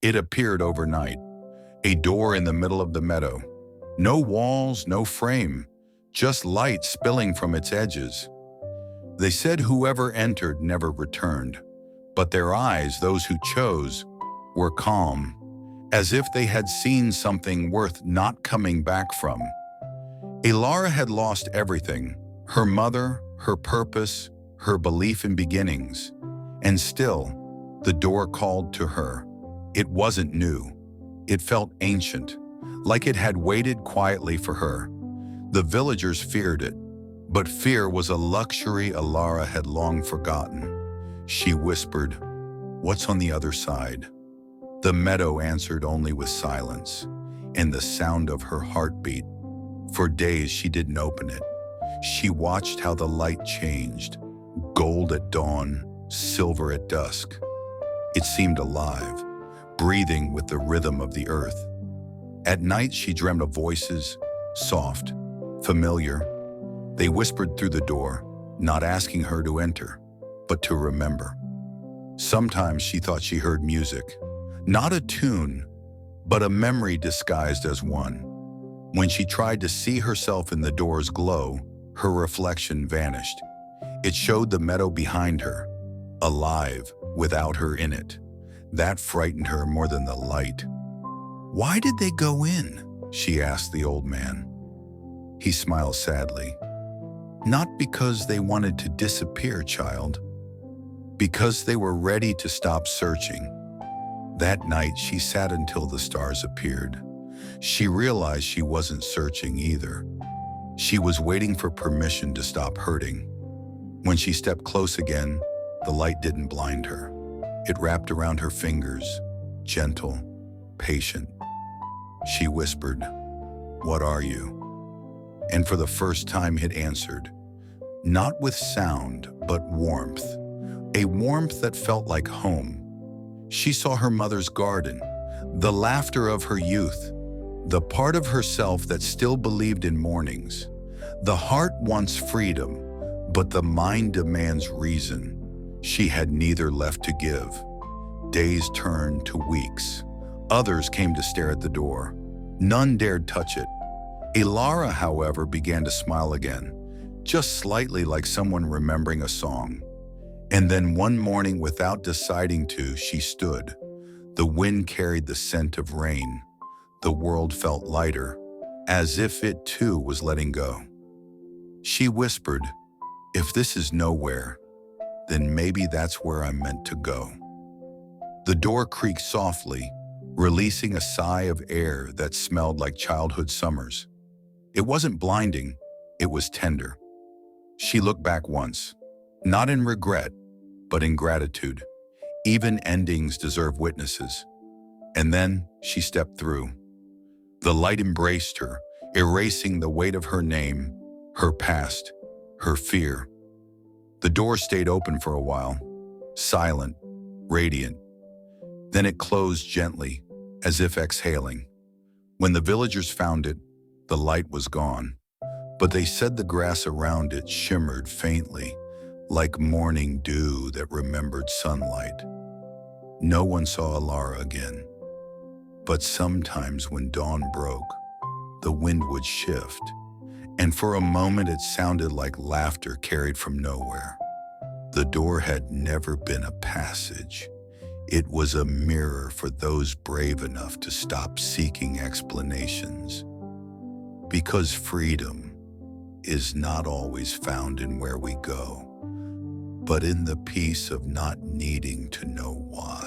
It appeared overnight, a door in the middle of the meadow. No walls, no frame, just light spilling from its edges. They said whoever entered never returned, but their eyes, those who chose, were calm, as if they had seen something worth not coming back from. Elara had lost everything, her mother, her purpose, her belief in beginnings. And still, the door called to her. It wasn't new. It felt ancient, like it had waited quietly for her. The villagers feared it, but fear was a luxury Elara had long forgotten. She whispered, "What's on the other side?" The meadow answered only with silence and the sound of her heartbeat. For days she didn't open it. She watched how the light changed, gold at dawn, silver at dusk. It seemed alive, breathing with the rhythm of the earth. At night she dreamed of voices, soft, familiar. They whispered through the door, not asking her to enter, but to remember. Sometimes she thought she heard music, not a tune, but a memory disguised as one. When she tried to see herself in the door's glow, her reflection vanished. It showed the meadow behind her, alive, without her in it. That frightened her more than the light. "Why did they go in?" she asked the old man. He smiled sadly. "Not because they wanted to disappear, child. Because they were ready to stop searching." That night she sat until the stars appeared. She realized she wasn't searching either. She was waiting for permission to stop hurting. When she stepped close again, the light didn't blind her. It wrapped around her fingers, gentle, patient. She whispered, "What are you?" And for the first time it answered, not with sound, but warmth. A warmth that felt like home. She saw her mother's garden, the laughter of her youth, the part of herself that still believed in mornings. The heart wants freedom, but the mind demands reason. She had neither left to give. Days turned to weeks. Others came to stare at the door. None dared touch it. Elara, however, began to smile again, just slightly, like someone remembering a song. And then one morning, without deciding to, she stood. The wind carried the scent of rain. The world felt lighter, as if it too was letting go. She whispered, "If this is nowhere, then maybe that's where I'm meant to go." The door creaked softly, releasing a sigh of air that smelled like childhood summers. It wasn't blinding, it was tender. She looked back once, not in regret, but in gratitude. Even endings deserve witnesses. And then she stepped through. The light embraced her, erasing the weight of her name, her past, her fear. The door stayed open for a while, silent, radiant. Then it closed gently, as if exhaling. When the villagers found it, the light was gone, but they said the grass around it shimmered faintly, like morning dew that remembered sunlight. No one saw Elara again, but sometimes when dawn broke, the wind would shift, and for a moment it sounded like laughter carried from nowhere. The door had never been a passage. It was a mirror for those brave enough to stop seeking explanations. Because freedom is not always found in where we go, but in the peace of not needing to know why.